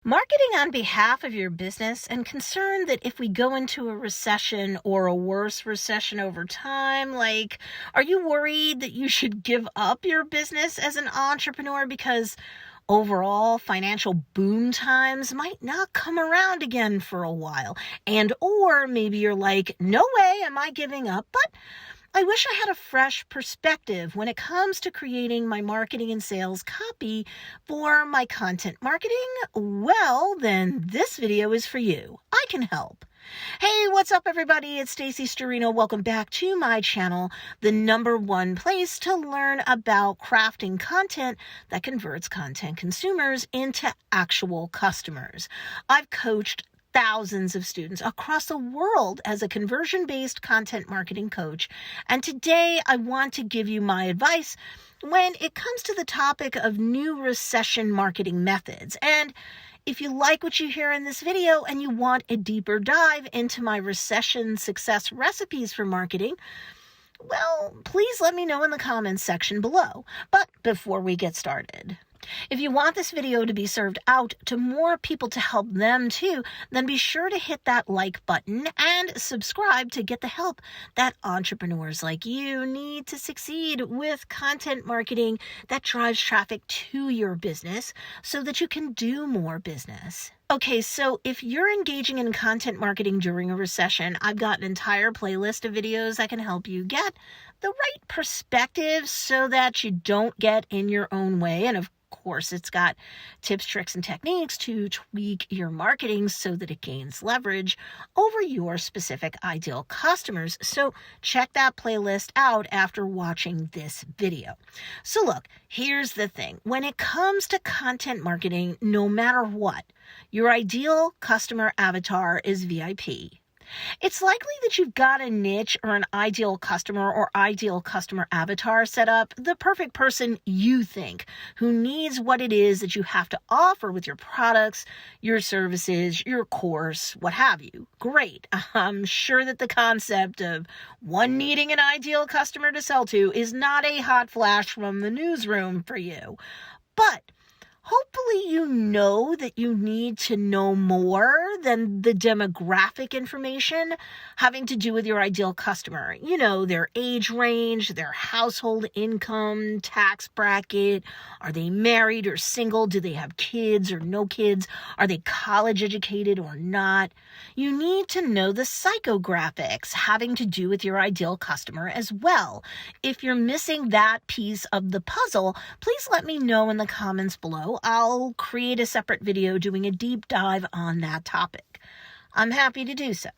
Marketing on behalf of your business and concerned that if we go into a recession or a worse recession over time, are you worried that you should give up your business as an entrepreneur because overall financial boom times might not come around again for a while? Or maybe you're like, no way am I giving up, but I wish I had a fresh perspective when it comes to creating my marketing and sales copy for my content marketing. Well, then this video is for you. I can help. Hey, what's up everybody? It's Stacy Storino. Welcome back to my channel, the #1 place to learn about crafting content that converts content consumers into actual customers. I've coached thousands of students across the world as a conversion-based content marketing coach. And today I want to give you my advice when it comes to the topic of new recession marketing methods. And if you like what you hear in this video and you want a deeper dive into my recession success recipes for marketing, well, please let me know in the comments section below. But before we get started, if you want this video to be served out to more people to help them too, then be sure to hit that like button and subscribe to get the help that entrepreneurs like you need to succeed with content marketing that drives traffic to your business so that you can do more business. Okay, so if you're engaging in content marketing during a recession, I've got an entire playlist of videos that can help you get the right perspective so that you don't get in your own way. And of course, it's got tips, tricks, and techniques to tweak your marketing so that it gains leverage over your specific ideal customers. So check that playlist out after watching this video. So look, here's the thing. When it comes to content marketing, no matter what, your ideal customer avatar is VIP. It's likely that you've got a niche or an ideal customer or ideal customer avatar set up, the perfect person you think, who needs what it is that you have to offer with your products, your services, your course, what have you. Great. I'm sure that the concept of one needing an ideal customer to sell to is not a hot flash from the newsroom for you. But hopefully you know that you need to know more than the demographic information having to do with your ideal customer. You know, their age range, their household income, tax bracket. Are they married or single? Do they have kids or no kids? Are they college educated or not? You need to know the psychographics having to do with your ideal customer as well. If you're missing that piece of the puzzle, please let me know in the comments below. I'll create a separate video doing a deep dive on that topic. I'm happy to do so.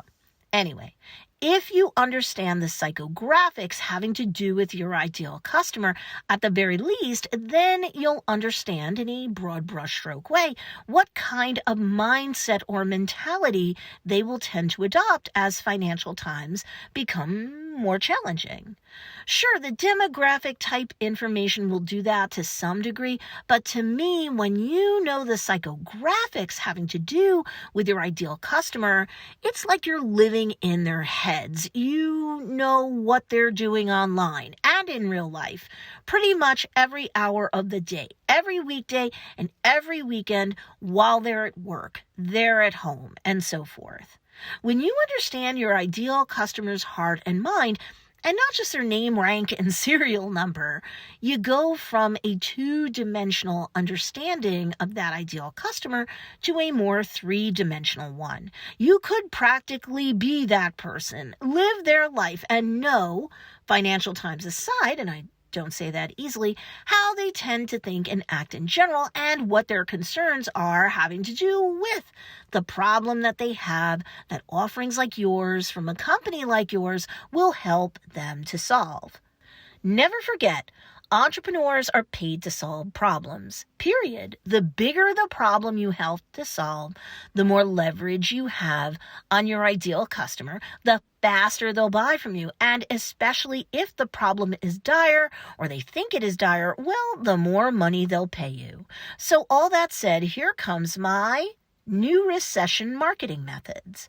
Anyway, if you understand the psychographics having to do with your ideal customer, at the very least, then you'll understand in a broad brushstroke way what kind of mindset or mentality they will tend to adopt as financial times become more challenging. Sure, the demographic type information will do that to some degree, but to me, when you know the psychographics having to do with your ideal customer, it's like you're living in their heads. You know what they're doing online and in real life, pretty much every hour of the day, every weekday and every weekend while they're at work, they're at home, and so forth. When you understand your ideal customer's heart and mind, and not just their name, rank, and serial number, you go from a two-dimensional understanding of that ideal customer to a more three-dimensional one. You could practically be that person, live their life, and know, financial times aside, and I don't say that easily, how they tend to think and act in general and what their concerns are having to do with the problem that they have that offerings like yours from a company like yours will help them to solve. Never forget, entrepreneurs are paid to solve problems, period. The bigger the problem you help to solve, the more leverage you have on your ideal customer, the faster they'll buy from you. And especially if the problem is dire or they think it is dire, well, the more money they'll pay you. So all that said, here comes my new recession marketing methods.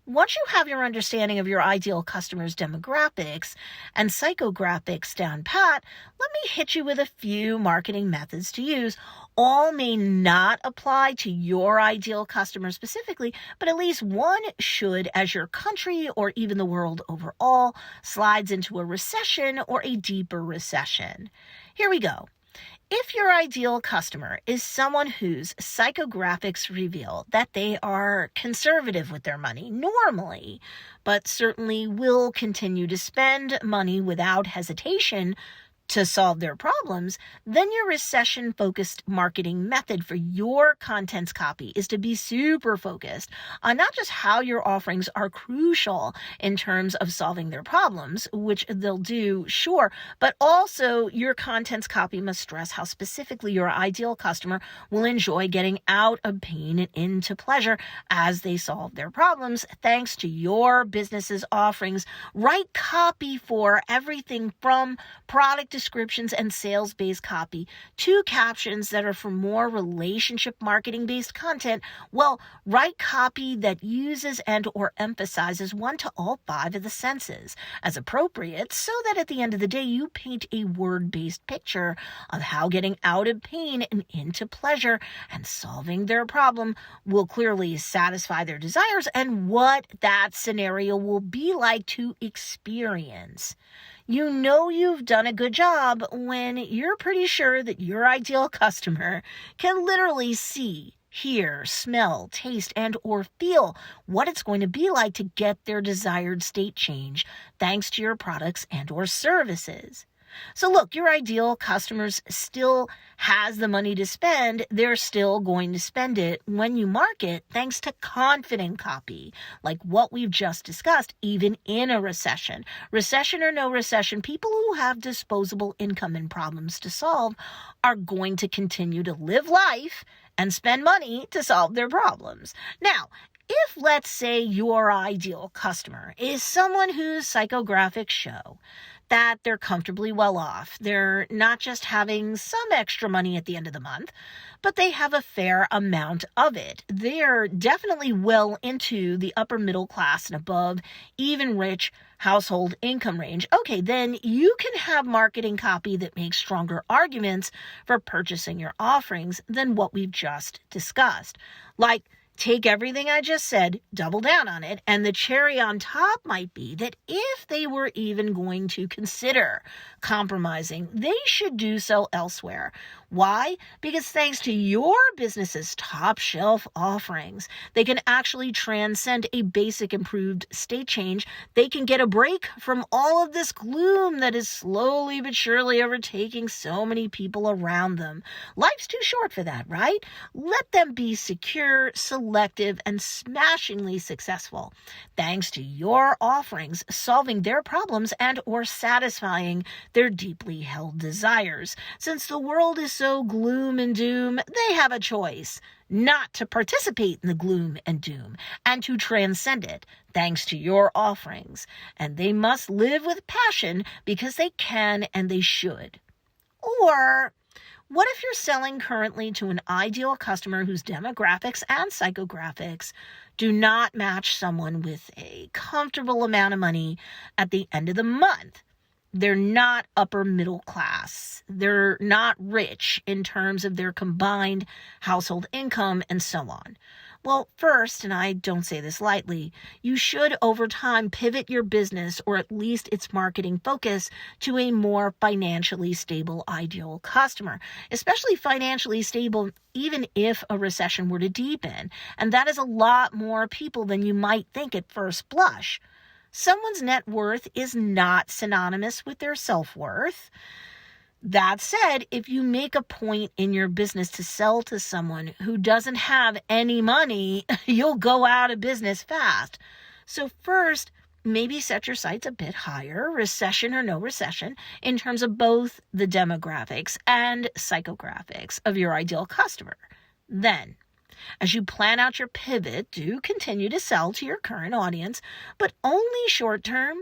Once you have your understanding of your ideal customer's demographics and psychographics down pat, let me hit you with a few marketing methods to use. All may not apply to your ideal customer specifically, but at least one should as your country or even the world overall slides into a recession or a deeper recession. Here we go. If your ideal customer is someone whose psychographics reveal that they are conservative with their money normally, but certainly will continue to spend money without hesitation to solve their problems, then your recession-focused marketing method for your contents copy is to be super focused on not just how your offerings are crucial in terms of solving their problems, which they'll do, sure, but also your contents copy must stress how specifically your ideal customer will enjoy getting out of pain and into pleasure as they solve their problems thanks to your business's offerings. Write copy for everything from product descriptions and sales-based copy to captions that are for more relationship marketing-based content. Well, write copy that uses and or emphasizes one to all five of the senses as appropriate so that at the end of the day you paint a word-based picture of how getting out of pain and into pleasure and solving their problem will clearly satisfy their desires and what that scenario will be like to experience. You know you've done a good job when you're pretty sure that your ideal customer can literally see, hear, smell, taste, and or feel what it's going to be like to get their desired state change thanks to your products and or services. So look, your ideal customers still has the money to spend. They're still going to spend it when you market thanks to confident copy, like what we've just discussed, even in a recession. Recession or no recession, people who have disposable income and problems to solve are going to continue to live life and spend money to solve their problems. Now, if let's say your ideal customer is someone whose psychographics show that they're comfortably well off. They're not just having some extra money at the end of the month, but they have a fair amount of it. They're definitely well into the upper middle class and above, even rich household income range. Okay, then you can have marketing copy that makes stronger arguments for purchasing your offerings than what we've just discussed. Like, take everything I just said, double down on it, and the cherry on top might be that if they were even going to consider compromising, they should do so elsewhere. Why? Because thanks to your business's top shelf offerings, they can actually transcend a basic improved state change. They can get a break from all of this gloom that is slowly but surely overtaking so many people around them. Life's too short for that, right? Let them be secure, selective, and smashingly successful, thanks to your offerings solving their problems and or satisfying their deeply held desires. Since the world is so gloom and doom, they have a choice not to participate in the gloom and doom and to transcend it thanks to your offerings. And they must live with passion because they can and they should. Or what if you're selling currently to an ideal customer whose demographics and psychographics do not match someone with a comfortable amount of money at the end of the month? They're not upper middle class. They're not rich in terms of their combined household income and so on. Well, first, and I don't say this lightly, you should over time pivot your business or at least its marketing focus to a more financially stable ideal customer, especially financially stable even if a recession were to deepen. And that is a lot more people than you might think at first blush. Someone's net worth is not synonymous with their self-worth. That said, if you make a point in your business to sell to someone who doesn't have any money, you'll go out of business fast. So first, maybe set your sights a bit higher, recession or no recession, in terms of both the demographics and psychographics of your ideal customer. Then, as you plan out your pivot, do continue to sell to your current audience, but only short term.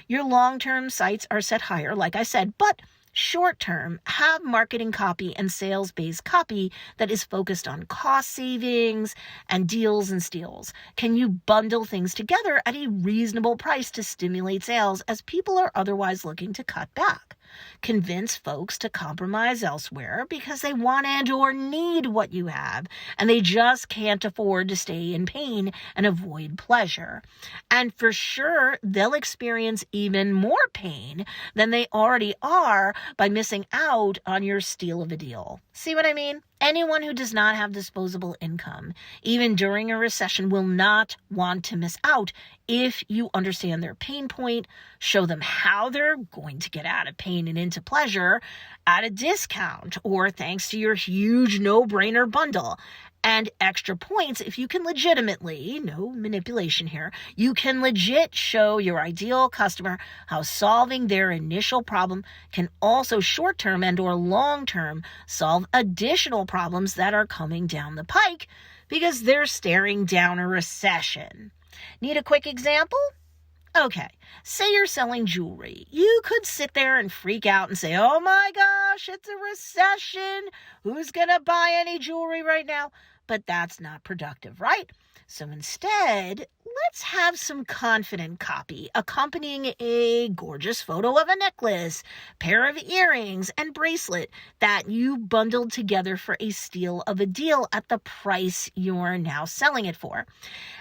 Your long-term sights are set higher, like I said, but Short term, have marketing copy and sales-based copy that is focused on cost savings and deals and steals. Can you bundle things together at a reasonable price to stimulate sales as people are otherwise looking to cut back? Convince folks to compromise elsewhere because they want and or need what you have, and they just can't afford to stay in pain and avoid pleasure. And for sure, they'll experience even more pain than they already are by missing out on your steal of a deal. See what I mean? Anyone who does not have disposable income, even during a recession, will not want to miss out if you understand their pain point, show them how they're going to get out of pain and into pleasure at a discount or thanks to your huge no-brainer bundle. And extra points if you can legitimately, no manipulation here, you can legit show your ideal customer how solving their initial problem can also short-term and or long-term solve additional problems that are coming down the pike because they're staring down a recession. Need a quick example? Okay, say you're selling jewelry. You could sit there and freak out and say, oh my gosh, it's a recession. Who's going to buy any jewelry right now? But that's not productive, right? So instead, let's have some confident copy accompanying a gorgeous photo of a necklace, pair of earrings, and bracelet that you bundled together for a steal of a deal at the price you're now selling it for.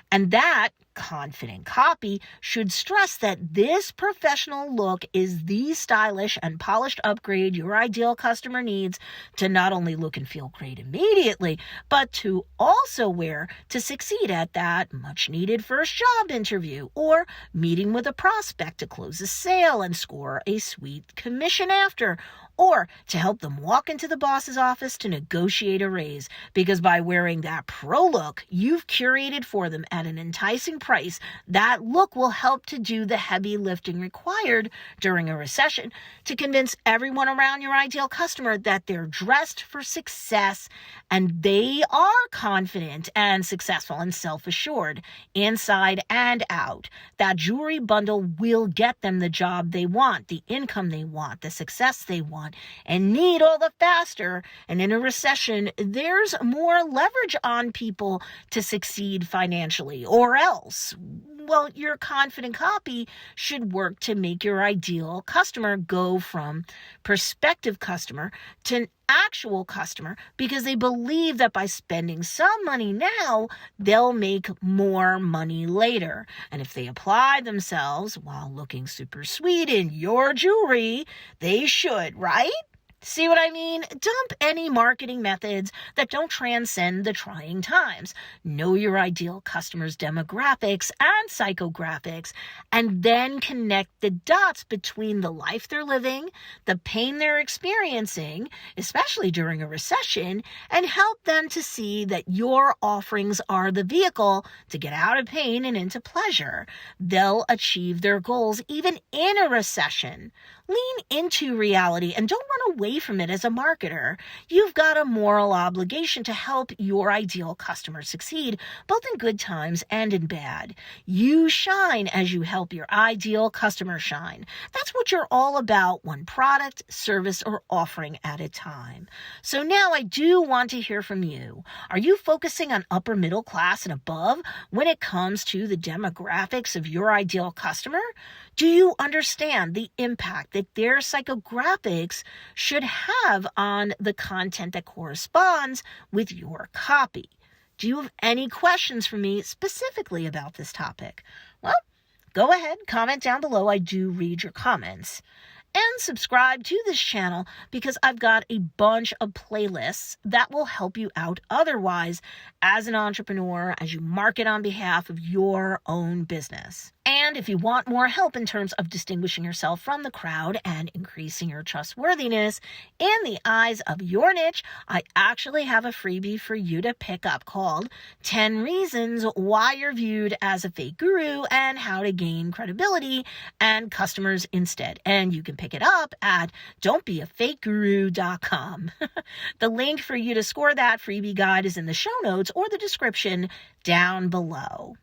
And that confident copy should stress that this professional look is the stylish and polished upgrade your ideal customer needs to not only look and feel great immediately, but to also wear to succeed at that much needed first job interview or meeting with a prospect to close a sale and score a sweet commission after, or to help them walk into the boss's office to negotiate a raise, because by wearing that pro look you've curated for them at an enticing price, that look will help to do the heavy lifting required during a recession to convince everyone around your ideal customer that they're dressed for success and they are confident and successful and self-assured inside and out. That jewelry bundle will get them the job they want, the income they want, the success they want, and need all the faster. And in a recession, there's more leverage on people to succeed financially, or else, well, your confident copy should work to make your ideal customer go from prospective customer to actual customer because they believe that by spending some money now, they'll make more money later. And if they apply themselves while looking super sweet in your jewelry, they should, right? See what I mean? Dump any marketing methods that don't transcend the trying times. Know your ideal customer's demographics and psychographics, and then connect the dots between the life they're living, the pain they're experiencing, especially during a recession, and help them to see that your offerings are the vehicle to get out of pain and into pleasure. They'll achieve their goals even in a recession. Lean into reality and don't run away from it as a marketer. You've got a moral obligation to help your ideal customer succeed, both in good times and in bad. You shine as you help your ideal customer shine. That's what you're all about, one product, service, or offering at a time. So now I do want to hear from you. Are you focusing on upper middle class and above when it comes to the demographics of your ideal customer? Do you understand the impact that their psychographics should have on the content that corresponds with your copy? Do you have any questions for me specifically about this topic? Well, go ahead, comment down below. I do read your comments. And subscribe to this channel because I've got a bunch of playlists that will help you out otherwise as an entrepreneur as you market on behalf of your own business. And if you want more help in terms of distinguishing yourself from the crowd and increasing your trustworthiness in the eyes of your niche, I actually have a freebie for you to pick up called 10 Reasons Why You're Viewed as a Fake Guru and How to Gain Credibility and Customers Instead. And you can pick it up at don'tbeafakeguru.com. The link for you to score that freebie guide is in the show notes or the description down below.